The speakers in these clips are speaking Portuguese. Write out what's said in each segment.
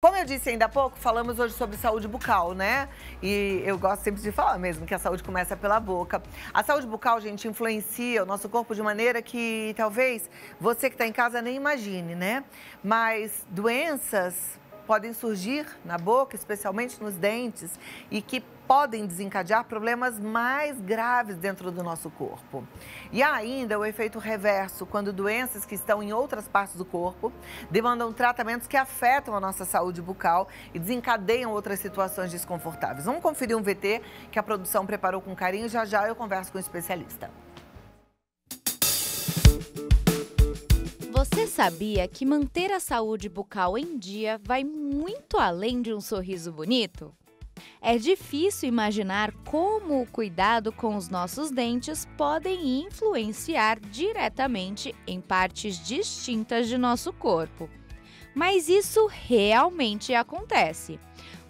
Como eu disse ainda há pouco, falamos hoje sobre saúde bucal, né? E eu gosto sempre de falar mesmo que a saúde começa pela boca. A saúde bucal, gente, influencia o nosso corpo de maneira que talvez você que está em casa nem imagine, né? Mas doenças podem surgir na boca, especialmente nos dentes, e que podem desencadear problemas mais graves dentro do nosso corpo. E há ainda o efeito reverso, quando doenças que estão em outras partes do corpo demandam tratamentos que afetam a nossa saúde bucal e desencadeiam outras situações desconfortáveis. Vamos conferir um VT que a produção preparou com carinho. Já já eu converso com o especialista. Você sabia que manter a saúde bucal em dia vai muito além de um sorriso bonito? É difícil imaginar como o cuidado com os nossos dentes podem influenciar diretamente em partes distintas de nosso corpo. Mas isso realmente acontece.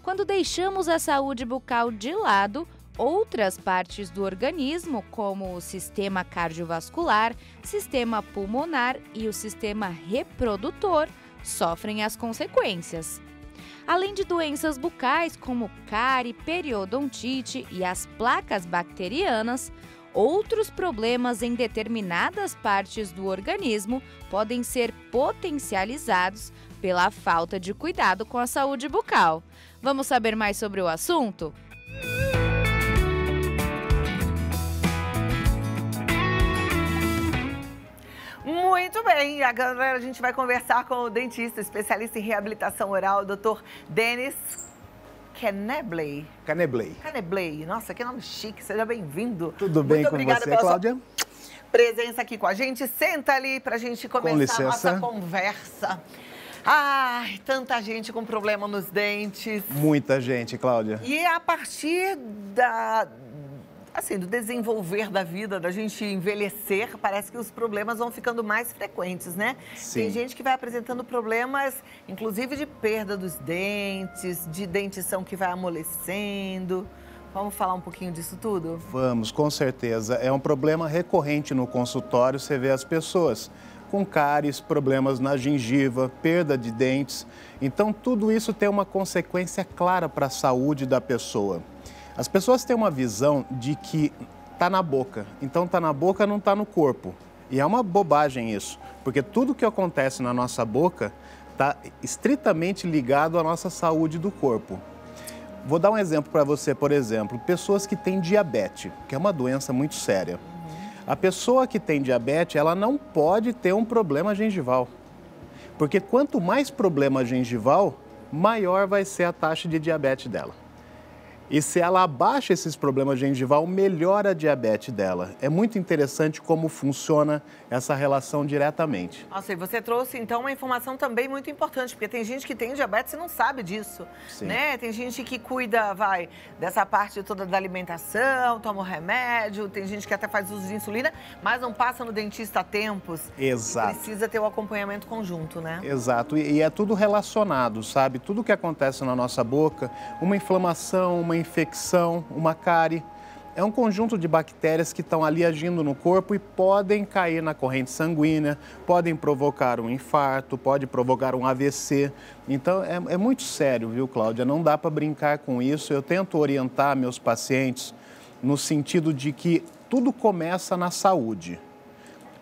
Quando deixamos a saúde bucal de lado, outras partes do organismo, como o sistema cardiovascular, sistema pulmonar e o sistema reprodutor, sofrem as consequências. Além de doenças bucais como cárie, periodontite e as placas bacterianas, outros problemas em determinadas partes do organismo podem ser potencializados pela falta de cuidado com a saúde bucal. Vamos saber mais sobre o assunto? Muito bem, agora a gente vai conversar com o dentista, especialista em reabilitação oral, Dr. Denis Canebley. Canebley, nossa, que nome chique, seja bem-vindo. Tudo bem com você, Cláudia? Presença aqui com a gente. Senta ali pra gente começar a nossa conversa. Ai, tanta gente com problema nos dentes. Muita gente, Cláudia. E a partir do desenvolver da vida, da gente envelhecer, parece que os problemas vão ficando mais frequentes, né? Sim. Tem gente que vai apresentando problemas, inclusive de perda dos dentes, de dentição que vai amolecendo. Vamos falar um pouquinho disso tudo? Vamos, com certeza. É um problema recorrente no consultório, você vê as pessoas com cáries, problemas na gengiva, perda de dentes. Então, tudo isso tem uma consequência clara para a saúde da pessoa. As pessoas têm uma visão de que está na boca, então está na boca, não está no corpo. E é uma bobagem isso, porque tudo que acontece na nossa boca está estritamente ligado à nossa saúde do corpo. Vou dar um exemplo para você, por exemplo, pessoas que têm diabetes, que é uma doença muito séria. A pessoa que tem diabetes, ela não pode ter um problema gengival, porque quanto mais problema gengival, maior vai ser a taxa de diabetes dela. E se ela abaixa esses problemas gengival, melhora a diabetes dela. É muito interessante como funciona essa relação diretamente. Nossa, e você trouxe, então, uma informação também muito importante, porque tem gente que tem diabetes e não sabe disso, né? Tem gente que cuida, dessa parte toda da alimentação, toma o remédio, tem gente que até faz uso de insulina, mas não passa no dentista a tempos. Exato. Precisa ter o acompanhamento conjunto, né? Exato, e é tudo relacionado, sabe? Tudo que acontece na nossa boca, uma inflamação, uma infecção, uma cárie, é um conjunto de bactérias que estão ali agindo no corpo e podem cair na corrente sanguínea, podem provocar um infarto, pode provocar um AVC. Então, é muito sério, viu, Cláudia? Não dá para brincar com isso. Eu tento orientar meus pacientes no sentido de que tudo começa na saúde.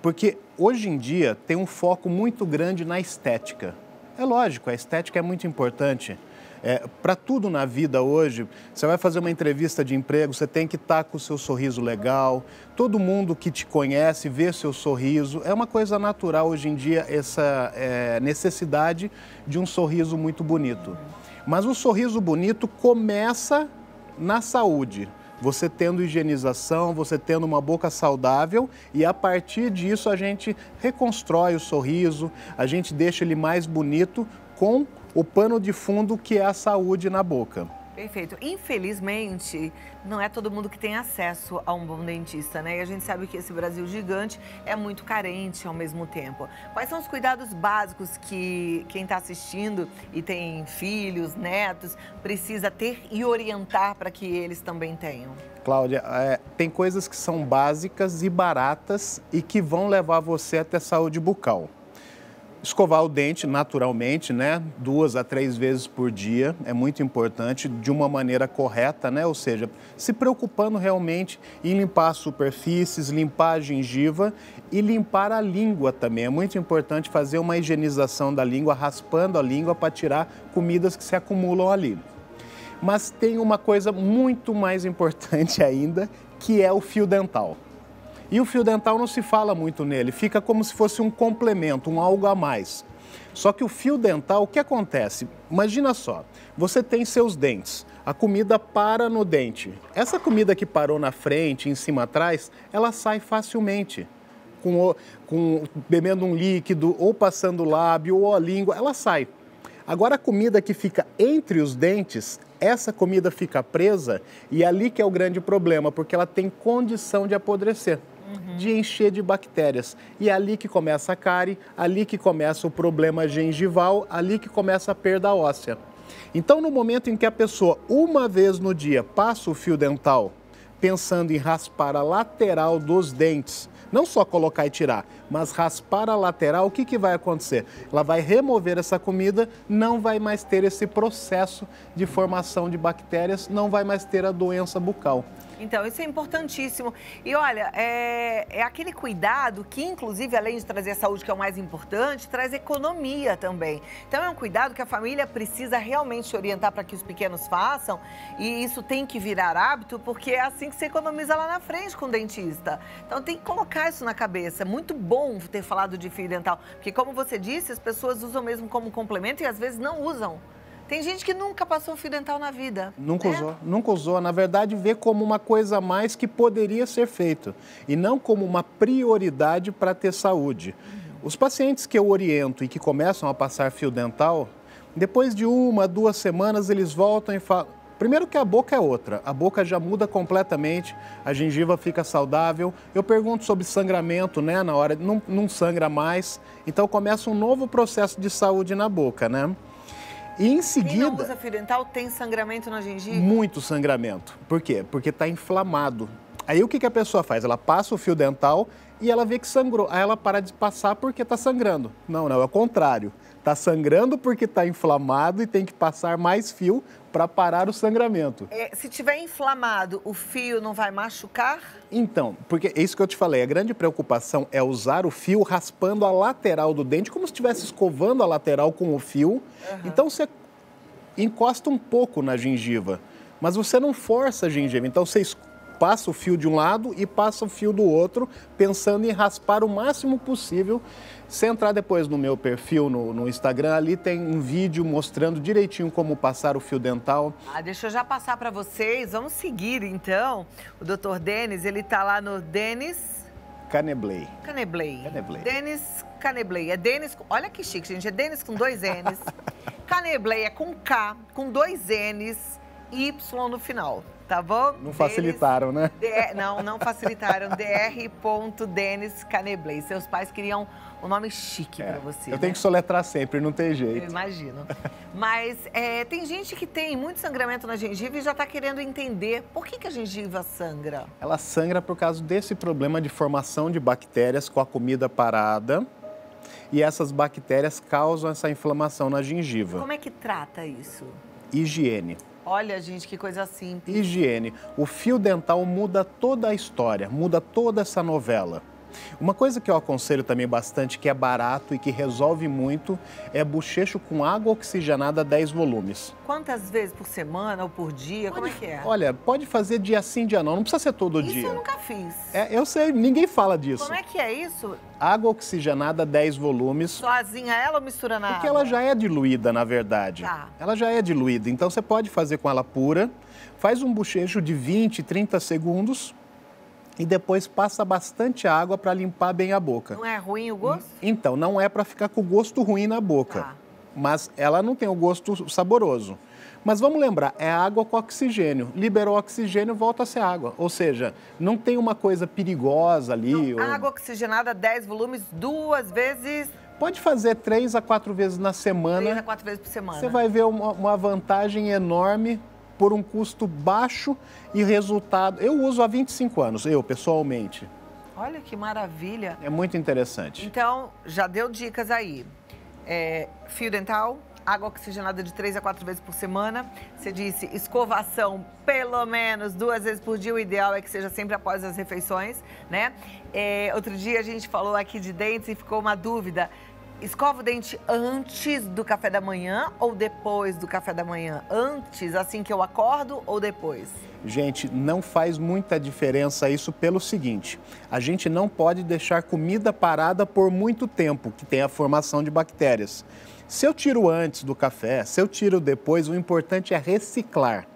Porque hoje em dia tem um foco muito grande na estética. É lógico, a estética é muito importante. Para tudo na vida hoje, você vai fazer uma entrevista de emprego, você tem que estar com o seu sorriso legal, todo mundo que te conhece vê seu sorriso. É uma coisa natural hoje em dia essa necessidade de um sorriso muito bonito. Mas o sorriso bonito começa na saúde. Você tendo higienização, você tendo uma boca saudável e a partir disso a gente reconstrói o sorriso, a gente deixa ele mais bonito com o pano de fundo que é a saúde na boca. Perfeito. Infelizmente, não é todo mundo que tem acesso a um bom dentista, né? E a gente sabe que esse Brasil gigante é muito carente ao mesmo tempo. Quais são os cuidados básicos que quem está assistindo e tem filhos, netos, precisa ter e orientar para que eles também tenham? Cláudia, tem coisas que são básicas e baratas e que vão levar você até saúde bucal. Escovar o dente naturalmente, né? 2 a 3 vezes por dia, é muito importante, de uma maneira correta, né? Ou seja, se preocupando realmente em limpar as superfícies, limpar a gengiva e limpar a língua também. É muito importante fazer uma higienização da língua, raspando a língua para tirar comidas que se acumulam ali. Mas tem uma coisa muito mais importante ainda, que é o fio dental. E o fio dental não se fala muito nele, fica como se fosse um complemento, um algo a mais. Só que o fio dental, o que acontece? Imagina só, você tem seus dentes, a comida para no dente. Essa comida que parou na frente, em cima atrás, ela sai facilmente. Bebendo um líquido, ou passando o lábio, ou a língua, ela sai. Agora a comida que fica entre os dentes, essa comida fica presa e é ali que é o grande problema, porque ela tem condição de apodrecer. De encher de bactérias. E é ali que começa a cárie, ali que começa o problema gengival, ali que começa a perda óssea. Então, no momento em que a pessoa, uma vez no dia, passa o fio dental, pensando em raspar a lateral dos dentes, não só colocar e tirar, mas raspar a lateral, o que vai acontecer? Ela vai remover essa comida, não vai mais ter esse processo de formação de bactérias, não vai mais ter a doença bucal. Então, isso é importantíssimo. E olha, é aquele cuidado que, inclusive, além de trazer a saúde, que é o mais importante, traz economia também. Então, é um cuidado que a família precisa realmente se orientar para que os pequenos façam. E isso tem que virar hábito, porque é assim que você economiza lá na frente com o dentista. Então, tem que colocar isso na cabeça. É muito bom ter falado de fio dental, porque, como você disse, as pessoas usam mesmo como complemento e, às vezes, não usam. Tem gente que nunca passou fio dental na vida. Nunca usou. Na verdade, vê como uma coisa a mais que poderia ser feito e não como uma prioridade para ter saúde. Os pacientes que eu oriento e que começam a passar fio dental, depois de 1, 2 semanas, eles voltam e falam... Primeiro que a boca é outra, a boca já muda completamente, a gengiva fica saudável. Eu pergunto sobre sangramento, né, na hora, não sangra mais. Então, começa um novo processo de saúde na boca, né? E em seguida... Quem não usa fio dental tem sangramento na gengiva? Muito sangramento. Por quê? Porque está inflamado. Aí o que a pessoa faz? Ela passa o fio dental e ela vê que sangrou. Aí ela para de passar porque está sangrando. Não, é o contrário. Está sangrando porque está inflamado e tem que passar mais fio para parar o sangramento. Se tiver inflamado, o fio não vai machucar? Então, porque é isso que eu te falei, a grande preocupação é usar o fio raspando a lateral do dente, como se estivesse escovando a lateral com o fio. Então, você encosta um pouco na gengiva, mas você não força a gengiva. Então, você passa o fio de um lado e passa o fio do outro, pensando em raspar o máximo possível. Se entrar depois no meu perfil no Instagram, ali tem um vídeo mostrando direitinho como passar o fio dental. Deixa eu já passar para vocês. Vamos seguir, então. O Dr. Denis, ele tá lá no Denis... Caneblay. Denis Caneblay. É Denis... Olha que chique, gente. É Denis com 2 N's. Caneblay é com K, com 2 N's e Y no final. Tá bom? Não facilitaram, né? Não facilitaram. Dr. Caneblay. Seus pais queriam um nome chique pra você. Eu tenho que soletrar sempre, não tem jeito. Eu imagino. Mas tem gente que tem muito sangramento na gengiva e já tá querendo entender por que a gengiva sangra. Ela sangra por causa desse problema de formação de bactérias com a comida parada. E essas bactérias causam essa inflamação na gengiva. Como é que trata isso? Higiene. Olha, gente, que coisa simples. Higiene. O fio dental muda toda a história, muda toda essa novela. Uma coisa que eu aconselho também bastante, que é barato e que resolve muito, é bochecho com água oxigenada 10 volumes. Quantas vezes por semana ou por dia? Como é que é? Olha, pode fazer dia sim, dia não precisa ser todo dia. Isso eu nunca fiz. Eu sei, ninguém fala disso. Como é que é isso? Água oxigenada 10 volumes. Sozinha ela ou mistura na água? Porque ela já é diluída, na verdade. Tá. Ela já é diluída, então você pode fazer com ela pura. Faz um bochecho de 20, 30 segundos. E depois passa bastante água para limpar bem a boca. Não é ruim o gosto? Então, não é para ficar com o gosto ruim na boca. Tá. Mas ela não tem o gosto saboroso. Mas vamos lembrar, é água com oxigênio. Liberou oxigênio, volta a ser água. Ou seja, não tem uma coisa perigosa ali. Então, água oxigenada 10 volumes, 2 vezes... Pode fazer 3 a 4 vezes na semana. 3 a 4 vezes por semana. Você vai ver uma vantagem enorme por um custo baixo e resultado... Eu uso há 25 anos, eu pessoalmente. Olha que maravilha. É muito interessante. Então, já deu dicas aí. Fio dental, água oxigenada de 3 a 4 vezes por semana. Você disse escovação pelo menos 2 vezes por dia. O ideal é que seja sempre após as refeições, né? Outro dia a gente falou aqui de dentes e ficou uma dúvida. Escova o dente antes do café da manhã ou depois do café da manhã? Antes, assim que eu acordo, ou depois? Gente, não faz muita diferença isso pelo seguinte: a gente não pode deixar comida parada por muito tempo, que tem a formação de bactérias. Se eu tiro antes do café, se eu tiro depois, o importante é reciclar.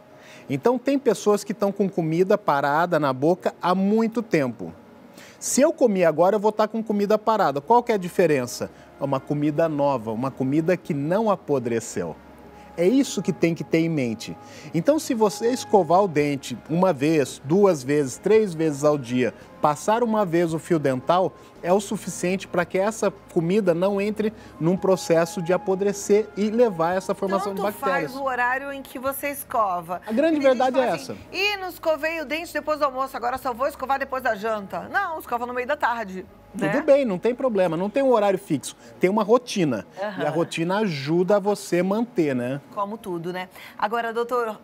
Então, tem pessoas que estão com comida parada na boca há muito tempo. Se eu comer agora, eu vou estar com comida parada. Qual que é a diferença? É uma comida nova, uma comida que não apodreceu. É isso que tem que ter em mente. Então, se você escovar o dente 1 vez, 2 vezes, 3 vezes ao dia, passar 1 vez o fio dental, é o suficiente para que essa comida não entre num processo de apodrecer e levar a essa formação de bactérias. Tanto faz o horário em que você escova. A grande verdade é essa. E não escovei o dente depois do almoço, agora só vou escovar depois da janta. Não, escova no meio da tarde. Né? Tudo bem, não tem problema, não tem um horário fixo, tem uma rotina. E a rotina ajuda você manter, né? Como tudo, né? Agora, doutor,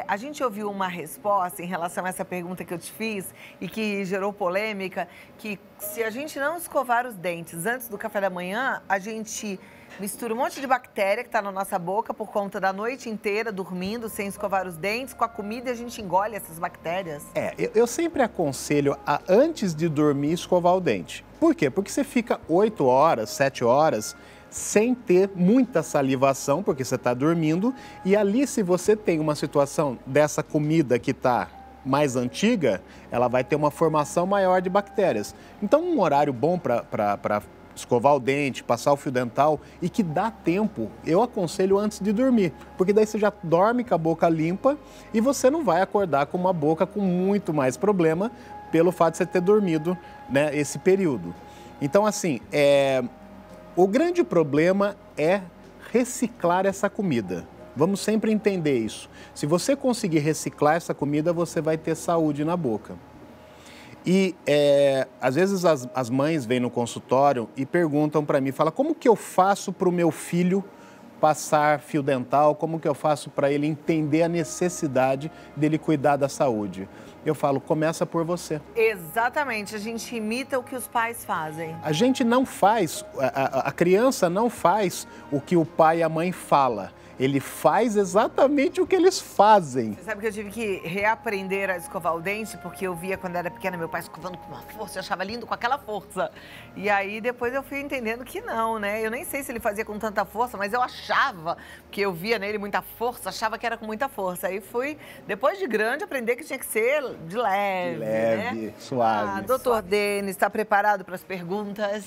a gente ouviu uma resposta em relação a essa pergunta que eu te fiz e que gerou polêmica, que se a gente não escovar os dentes antes do café da manhã, a gente mistura um monte de bactéria que está na nossa boca por conta da noite inteira dormindo sem escovar os dentes, com a comida a gente engole essas bactérias. Eu sempre aconselho a, antes de dormir, escovar o dente. Por quê? Porque você fica 8 horas, 7 horas sem ter muita salivação, porque você está dormindo, e ali, se você tem uma situação dessa comida que está mais antiga, ela vai ter uma formação maior de bactérias. Então, um horário bom para escovar o dente, passar o fio dental e que dá tempo, eu aconselho antes de dormir, porque daí você já dorme com a boca limpa e você não vai acordar com uma boca com muito mais problema pelo fato de você ter dormido, né, esse período. Então, assim, o grande problema é reciclar essa comida. Vamos sempre entender isso. Se você conseguir reciclar essa comida, você vai ter saúde na boca. E, às vezes, as mães vêm no consultório e perguntam para mim, falam, como que eu faço para o meu filho passar fio dental? Como que eu faço para ele entender a necessidade dele cuidar da saúde? Eu falo, começa por você. Exatamente, a gente imita o que os pais fazem. A gente não faz, a criança não faz o que o pai e a mãe falam. Ele faz exatamente o que eles fazem. Você sabe que eu tive que reaprender a escovar o dente, porque eu via quando era pequena meu pai escovando com uma força, eu achava lindo com aquela força. E aí depois eu fui entendendo que não, né? Eu nem sei se ele fazia com tanta força, mas eu achava, porque eu via nele muita força, achava que era com muita força. Aí fui, depois de grande, aprender que tinha que ser de leve, né? Suave. Doutor Denis, está preparado para as perguntas?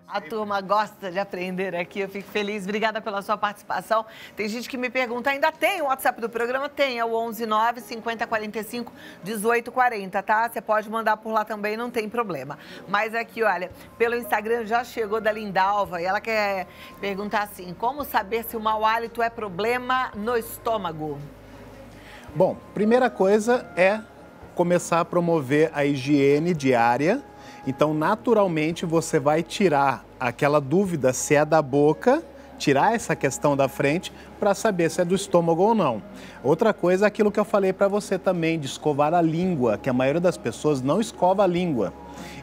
A turma gosta de aprender aqui, eu fico feliz. Obrigada pela sua participação. Tem gente que me pergunta, ainda tem o WhatsApp do programa? Tem, é o 119 5045 1840, tá? Você pode mandar por lá também, não tem problema. Mas aqui, olha, pelo Instagram já chegou da Lindalva e ela quer perguntar assim, como saber se o mau hálito é problema no estômago? Bom, primeira coisa é começar a promover a higiene diária. Então, naturalmente, você vai tirar aquela dúvida se é da boca, tirar essa questão da frente para saber se é do estômago ou não. Outra coisa é aquilo que eu falei para você também, de escovar a língua, que a maioria das pessoas não escova a língua.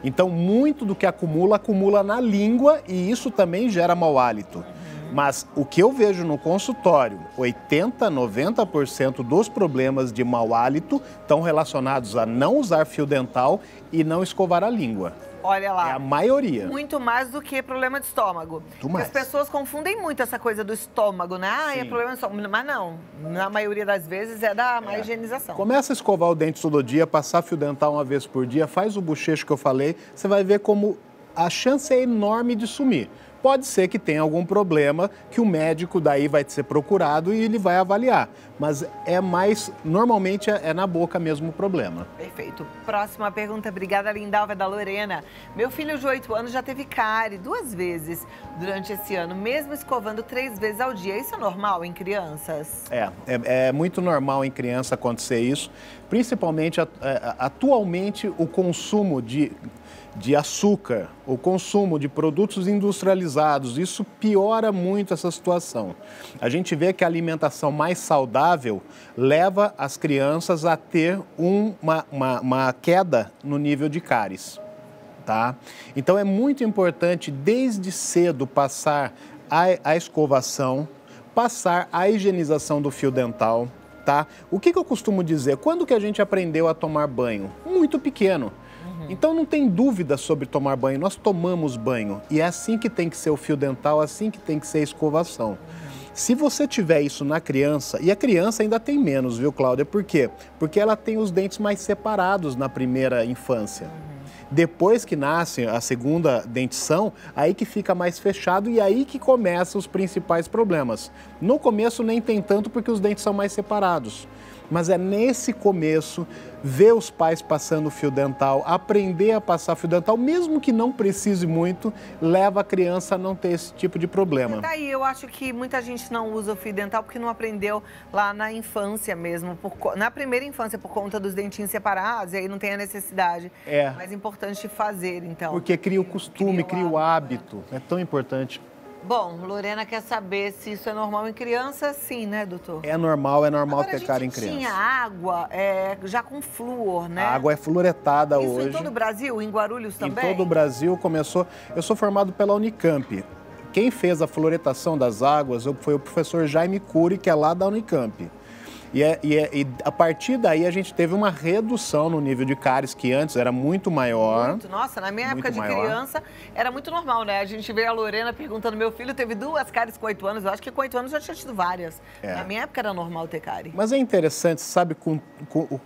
Então, muito do que acumula, acumula na língua e isso também gera mau hálito. Mas o que eu vejo no consultório, 80%, 90% dos problemas de mau hálito estão relacionados a não usar fio dental e não escovar a língua. Olha lá. É a maioria. Muito mais do que problema de estômago. Porque as pessoas confundem muito essa coisa do estômago, né? Ah, é problema de estômago. Mas não, na maioria das vezes é da má higienização. Começa a escovar o dente todo dia, passar fio dental 1 vez por dia, faz o bochecho que eu falei, você vai ver como a chance é enorme de sumir. Pode ser que tenha algum problema que o médico daí vai ser procurado e ele vai avaliar. Mas normalmente é na boca mesmo o problema. Perfeito. Próxima pergunta, obrigada, Lindalva, da Lorena. Meu filho de 8 anos já teve cárie 2 vezes durante esse ano, mesmo escovando 3 vezes ao dia. Isso é normal em crianças? É muito normal em criança acontecer isso. Principalmente, atualmente, o consumo de açúcar, o consumo de produtos industrializados industrializados. Isso piora muito essa situação. A gente vê que a alimentação mais saudável leva as crianças a ter uma queda no nível de cáries. Tá? Então é muito importante desde cedo passar a escovação, passar a higienização do fio dental, tá? O que eu costumo dizer? Quando que a gente aprendeu a tomar banho? Muito pequeno. Então não tem dúvida sobre tomar banho, nós tomamos banho e é assim que tem que ser o fio dental, assim que tem que ser a escovação. Se você tiver isso na criança, e a criança ainda tem menos, viu, Cláudia? Por quê? Porque ela tem os dentes mais separados na primeira infância. Depois que nasce a segunda dentição, aí que fica mais fechado e aí que começam os principais problemas. No começo nem tem tanto porque os dentes são mais separados. Mas é nesse começo, ver os pais passando fio dental, aprender a passar fio dental, mesmo que não precise muito, leva a criança a não ter esse tipo de problema. Daí eu acho que muita gente não usa o fio dental porque não aprendeu lá na infância mesmo, na primeira infância, por conta dos dentinhos separados, e aí não tem a necessidade. É mais importante fazer, então. Porque cria o costume, cria o hábito, é tão importante. Bom, Lorena quer saber se isso é normal em criança, sim, né, doutor? É normal ter cárie em criança. Tinha água já com flúor, né? A água é fluoretada hoje. Isso em todo o Brasil? Em Guarulhos também? Em todo o Brasil começou... Eu sou formado pela Unicamp. Quem fez a fluoretação das águas foi o professor Jaime Cury, que é lá da Unicamp. E a partir daí a gente teve uma redução no nível de cáries, que antes era muito maior. Nossa, na minha época de criança era muito normal, né? A gente vê a Lorena perguntando, meu filho teve 2 cáries com 8 anos, eu acho que com 8 anos já tinha tido várias. Na minha época era normal ter cárie. Mas é interessante, sabe, com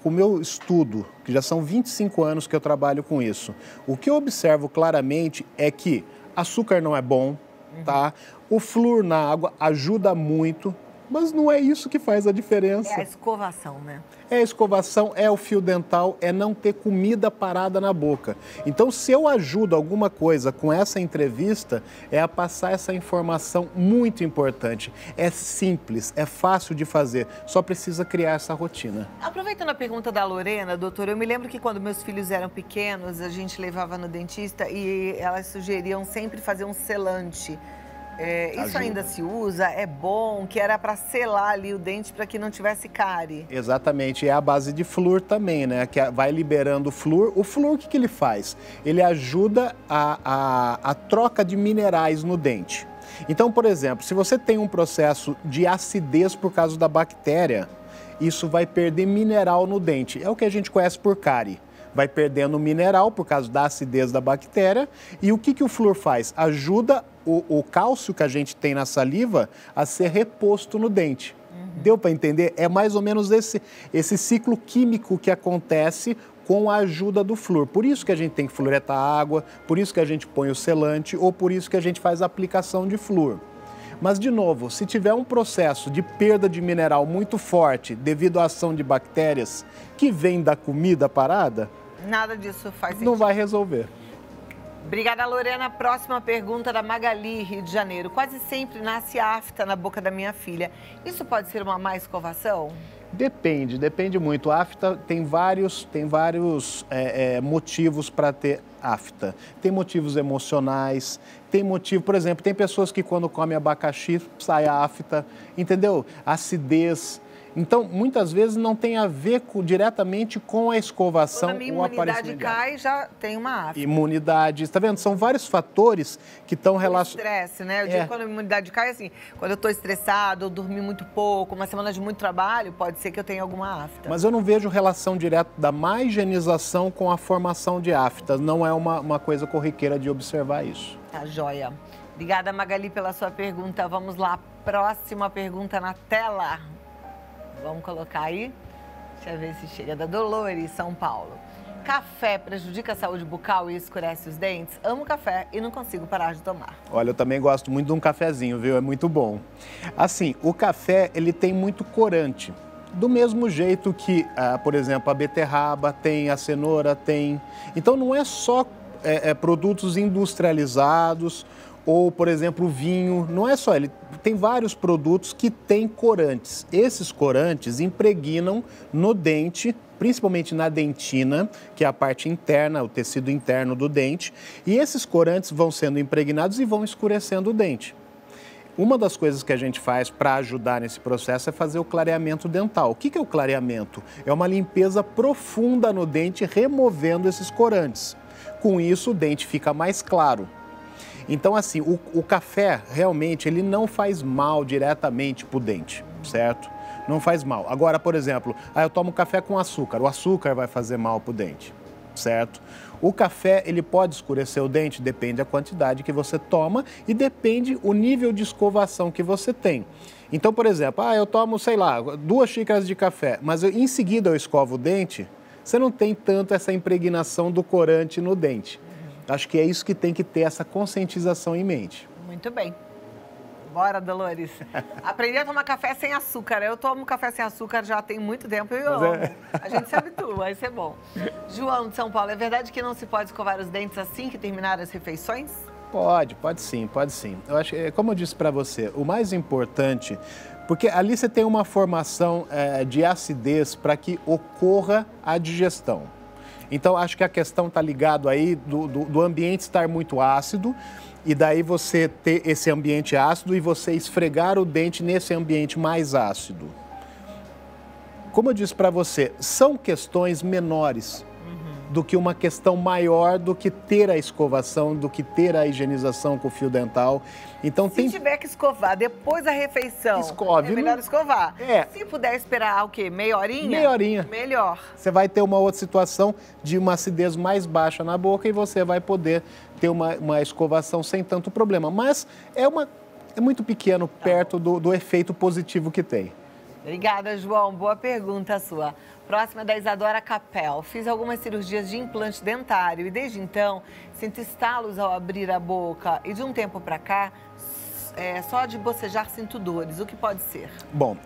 o meu estudo, que já são 25 anos que eu trabalho com isso, o que eu observo claramente é que açúcar não é bom, tá? O flúor na água ajuda muito. Mas não é isso que faz a diferença. É a escovação, né? É a escovação, é o fio dental, é não ter comida parada na boca. Então, se eu ajudo alguma coisa com essa entrevista, é a passar essa informação muito importante. É simples, é fácil de fazer, só precisa criar essa rotina. Aproveitando a pergunta da Lorena, doutora, eu me lembro que quando meus filhos eram pequenos, a gente levava no dentista e elas sugeriam sempre fazer um selante. Isso ainda se usa, é bom, que era para selar ali o dente para que não tivesse cárie. Exatamente, é a base de flúor também, né? Que vai liberando o flúor. O flúor, o que ele faz? Ele ajuda a troca de minerais no dente. Então, por exemplo, se você tem um processo de acidez por causa da bactéria, isso vai perder mineral no dente. É o que a gente conhece por cárie. Vai perdendo mineral por causa da acidez da bactéria. E o que o flúor faz? Ajuda o cálcio que a gente tem na saliva a ser reposto no dente. Deu para entender? É mais ou menos esse ciclo químico que acontece com a ajuda do flúor. Por isso que a gente tem que fluoretar a água, por isso que a gente põe o selante ou por isso que a gente faz a aplicação de flúor. Mas, de novo, se tiver um processo de perda de mineral muito forte devido à ação de bactérias que vem da comida parada, nada disso faz sentido. Não vai resolver. Obrigada, Lorena. Próxima pergunta da Magali, Rio de Janeiro. Quase sempre nasce afta na boca da minha filha. Isso pode ser uma má escovação? Depende muito. A afta tem vários motivos para ter afta. Tem motivos emocionais, tem motivo, por exemplo, tem pessoas que quando comem abacaxi sai afta, entendeu? Acidez. Então, muitas vezes não tem a ver diretamente com a escovação ou a imunidade cai, já tem uma afta. Imunidade, está vendo? São vários fatores que estão relacionados. Estresse, né? Eu digo quando a imunidade cai, assim, quando eu estou estressado, eu dormi muito pouco, uma semana de muito trabalho, pode ser que eu tenha alguma afta. Mas eu não vejo relação direta da má higienização com a formação de aftas. Não é uma coisa corriqueira de observar isso. Tá, joia. Obrigada, Magali, pela sua pergunta. Vamos lá, próxima pergunta na tela. Vamos colocar aí. Deixa eu ver se chega. Da Dolores, São Paulo. Café prejudica a saúde bucal e escurece os dentes? Amo café e não consigo parar de tomar. Olha, eu também gosto muito de um cafezinho, viu? É muito bom. Assim, o café, ele tem muito corante. Do mesmo jeito que, por exemplo, a beterraba tem, a cenoura tem. Então, não é só produtos industrializados ou, por exemplo, o vinho. Não é só ele, tem vários produtos que têm corantes. Esses corantes impregnam no dente, principalmente na dentina, que é a parte interna, o tecido interno do dente, e esses corantes vão sendo impregnados e vão escurecendo o dente. Uma das coisas que a gente faz para ajudar nesse processo é fazer o clareamento dental. O que é o clareamento? É uma limpeza profunda no dente, removendo esses corantes. Com isso, o dente fica mais claro. Então, assim, o café, realmente, ele não faz mal diretamente para o dente, certo? Não faz mal. Agora, por exemplo, eu tomo café com açúcar. O açúcar vai fazer mal para o dente, certo? O café, ele pode escurecer o dente, depende da quantidade que você toma e depende o nível de escovação que você tem. Então, por exemplo, eu tomo, sei lá, 2 xícaras de café, mas em seguida eu escovo o dente, você não tem tanto essa impregnação do corante no dente. Acho que é isso que tem que ter essa conscientização em mente. Muito bem. Bora, Dolores. Aprender a tomar café sem açúcar. Eu tomo café sem açúcar já tem muito tempo e eu amo. A gente se habitua, vai ser bom. João, de São Paulo, é verdade que não se pode escovar os dentes assim que terminar as refeições? Pode sim, pode sim. Eu acho que, como eu disse para você, o mais importante, porque ali você tem uma formação de acidez para que ocorra a digestão. Então, acho que a questão está ligada aí do ambiente estar muito ácido, e daí você ter esse ambiente ácido e você esfregar o dente nesse ambiente mais ácido. Como eu disse para você, são questões menores do que uma questão maior do que ter a escovação, do que ter a higienização com o fio dental. Então, se tiver que escovar depois da refeição, escove, é melhor escovar. Se puder esperar o quê? Meia horinha? Meia horinha. Melhor. Você vai ter uma outra situação de uma acidez mais baixa na boca e você vai poder ter uma escovação sem tanto problema. Mas é muito pequeno perto do efeito positivo que tem. Obrigada, João. Boa pergunta sua. Próxima é da Isadora Capel. Fiz algumas cirurgias de implante dentário e desde então sinto estalos ao abrir a boca e de um tempo para cá, só de bocejar sinto dores. O que pode ser? Bom,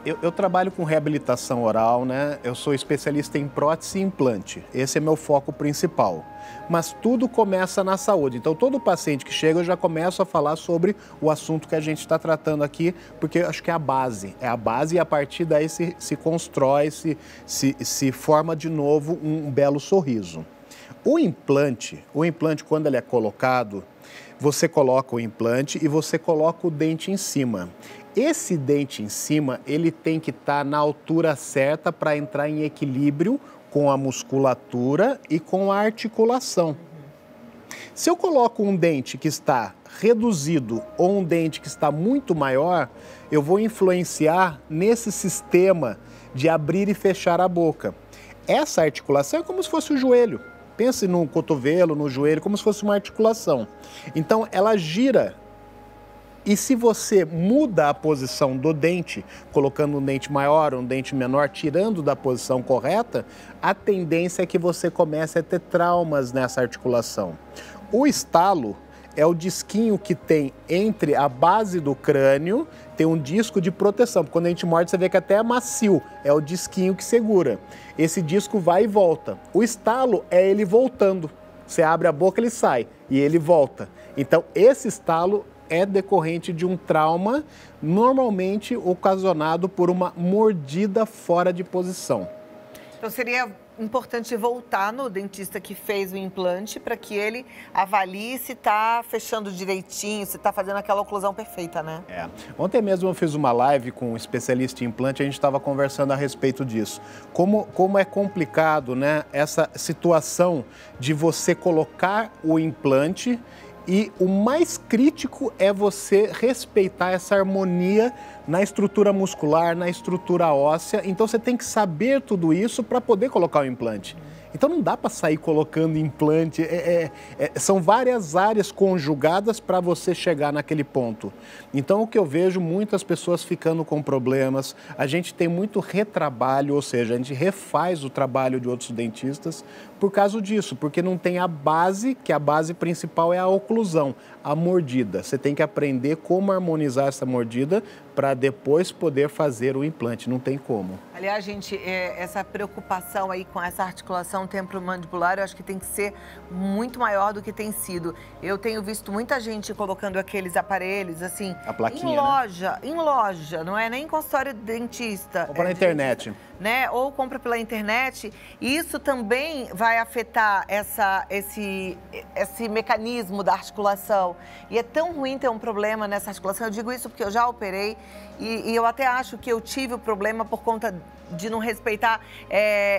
eu trabalho com reabilitação oral, né? Eu sou especialista em prótese e implante. Esse é meu foco principal. Mas tudo começa na saúde. Então, todo paciente que chega, eu já começo a falar sobre o assunto que a gente está tratando aqui, porque eu acho que é a base. É a base e a partir daí se constrói, se forma de novo um belo sorriso. O implante, quando ele é colocado, você coloca o implante e você coloca o dente em cima. Esse dente em cima, ele tem que estar na altura certa para entrar em equilíbrio com a musculatura e com a articulação. Se eu coloco um dente que está reduzido ou um dente que está muito maior, eu vou influenciar nesse sistema de abrir e fechar a boca. Essa articulação é como se fosse o joelho. Pense no cotovelo, no joelho, como se fosse uma articulação. Então, ela gira. E se você muda a posição do dente, colocando um dente maior, um dente menor, tirando da posição correta, a tendência é que você comece a ter traumas nessa articulação. O estalo é o disquinho que tem entre a base do crânio, tem um disco de proteção. Quando a gente morde, você vê que até é macio, é o disquinho que segura. Esse disco vai e volta. O estalo é ele voltando. Você abre a boca, ele sai e ele volta. Então, esse estalo é decorrente de um trauma, normalmente ocasionado por uma mordida fora de posição. Então, seria importante voltar no dentista que fez o implante para que ele avalie se está fechando direitinho, se está fazendo aquela oclusão perfeita, né? Ontem mesmo eu fiz uma live com um especialista em implante, a gente estava conversando a respeito disso. Como é complicado, né, essa situação de você colocar o implante e o mais crítico é você respeitar essa harmonia na estrutura muscular, na estrutura óssea. Então, você tem que saber tudo isso para poder colocar o implante. Então, não dá para sair colocando implante. São várias áreas conjugadas para você chegar naquele ponto. Então, o que eu vejo, muitas pessoas ficando com problemas. A gente tem muito retrabalho, ou seja, a gente refaz o trabalho de outros dentistas por causa disso, porque não tem a base, que a base principal é a oclusão, a mordida. Você tem que aprender como harmonizar essa mordida para depois poder fazer o implante. Não tem como. Aliás, gente, essa preocupação aí com essa articulação temporomandibular, eu acho que tem que ser muito maior do que tem sido. Eu tenho visto muita gente colocando aqueles aparelhos, assim, a plaquinha, em loja, não é nem em consultório de dentista. Compra na internet. Né? Ou compra pela internet. E isso também vai afetar esse mecanismo da articulação. E é tão ruim ter um problema nessa articulação. Eu digo isso porque eu já operei e eu até acho que eu tive o problema por conta de não respeitar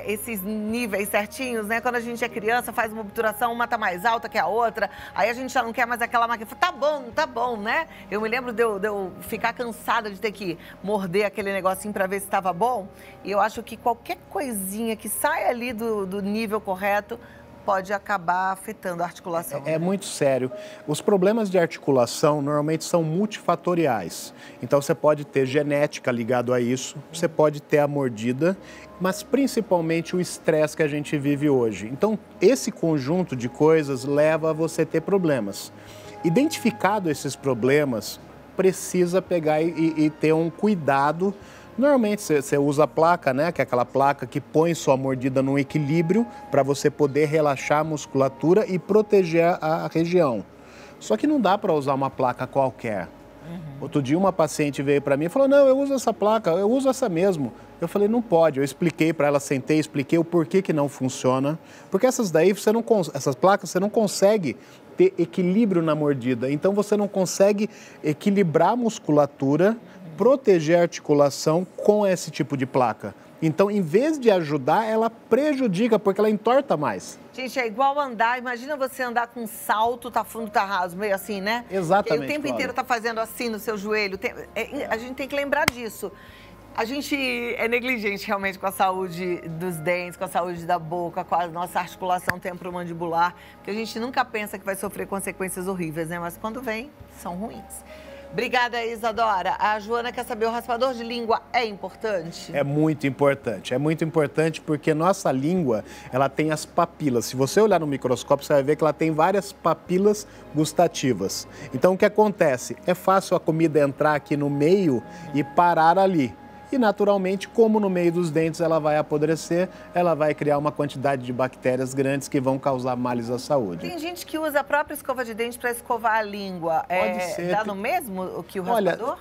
esses níveis certinhos, né? Quando a gente é criança, faz uma obturação, uma tá mais alta que a outra, aí a gente já não quer mais aquela máquina. Tá bom, né? Eu me lembro de eu ficar cansada de ter que morder aquele negocinho para ver se estava bom. E eu acho que qualquer coisinha que saia ali do nível correto pode acabar afetando a articulação. É muito sério. Os problemas de articulação normalmente são multifatoriais. Então você pode ter genética ligado a isso, você pode ter a mordida, mas principalmente o estresse que a gente vive hoje. Então esse conjunto de coisas leva a você ter problemas. Identificado esses problemas, precisa pegar e ter um cuidado. Normalmente você usa a placa, né? Que é aquela placa que põe sua mordida no equilíbrio para você poder relaxar a musculatura e proteger a região. Só que não dá para usar uma placa qualquer. Outro dia uma paciente veio para mim e falou, não, eu uso essa placa, eu uso essa mesmo. Eu falei, não pode. Eu expliquei para ela, sentei, expliquei o porquê que não funciona. Porque essas placas você não consegue ter equilíbrio na mordida. Então você não consegue equilibrar a musculatura, proteger a articulação com esse tipo de placa. Então, em vez de ajudar, ela prejudica, porque ela entorta mais. Gente, é igual andar, imagina você andar com salto, tá fundo, tá raso, meio assim, né? Exatamente. E o tempo inteiro tá fazendo assim no seu joelho. A gente tem que lembrar disso. A gente é negligente realmente com a saúde dos dentes, com a saúde da boca, com a nossa articulação temporomandibular, porque a gente nunca pensa que vai sofrer consequências horríveis, né? Mas quando vem, são ruins. Obrigada, Isadora. A Joana quer saber, o raspador de língua é importante? É muito importante porque nossa língua, ela tem as papilas. Se você olhar no microscópio, você vai ver que ela tem várias papilas gustativas. Então, o que acontece? É fácil a comida entrar aqui no meio e parar ali. E, naturalmente, como no meio dos dentes ela vai apodrecer, ela vai criar uma quantidade de bactérias grandes que vão causar males à saúde. Tem gente que usa a própria escova de dente para escovar a língua. Pode ser. Dá no mesmo que o raspador? Olha,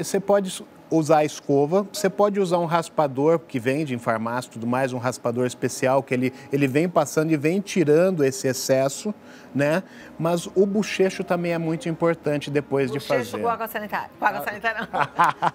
você pode usar a escova, você pode usar um raspador que vende em farmácia e tudo mais, um raspador especial que ele vem passando e vem tirando esse excesso, né? Mas o bochecho também é muito importante depois de fazer. Bochecho com água sanitária. Com água sanitária não. Com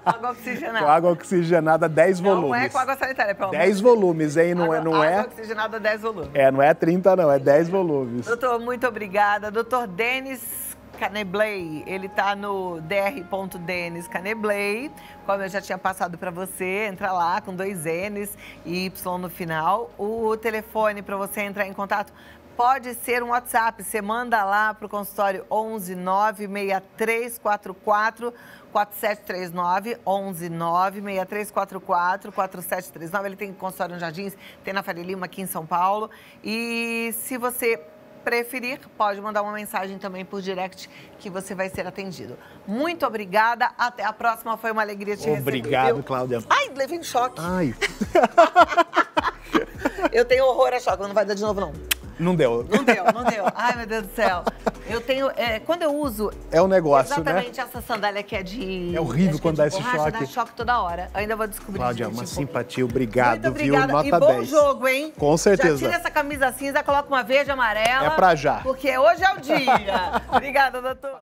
água oxigenada. Com água oxigenada, 10 volumes. Não é com água sanitária, pelo menos. 10 volumes, hein? Água oxigenada, 10 volumes. Não é 30 não, é 10 volumes. Doutor, muito obrigada. Doutor Denis Caneblay, ele tá no dr.denis Caneblay, como eu já tinha passado para você, entra lá com 2 N's e Y no final. O telefone para você entrar em contato pode ser um WhatsApp, você manda lá para o consultório 11 96344 4739, 11 96344 4739. Ele tem consultório nos Jardins, tem na Faria Lima aqui em São Paulo. E se você preferir, pode mandar uma mensagem também por direct que você vai ser atendido. Muito obrigada, até a próxima, foi uma alegria te receber. Obrigado, Cláudia. Ai, levei um choque. Ai. Eu tenho horror a choque, não vai dar de novo não. Não deu. Não deu. Ai, meu Deus do céu. Eu tenho, quando eu uso... É um negócio, exatamente, né? Essa sandália que é de... É horrível quando dá esse borracha, choque. dá choque toda hora. Eu ainda vou descobrir. Cláudia, uma simpatia. Obrigado, muito obrigada. Viu? Nota e bom 10. jogo, hein? Com certeza. Já tira essa camisa cinza, coloca uma verde e amarela. É pra já. Porque hoje é o dia. Obrigada, doutor.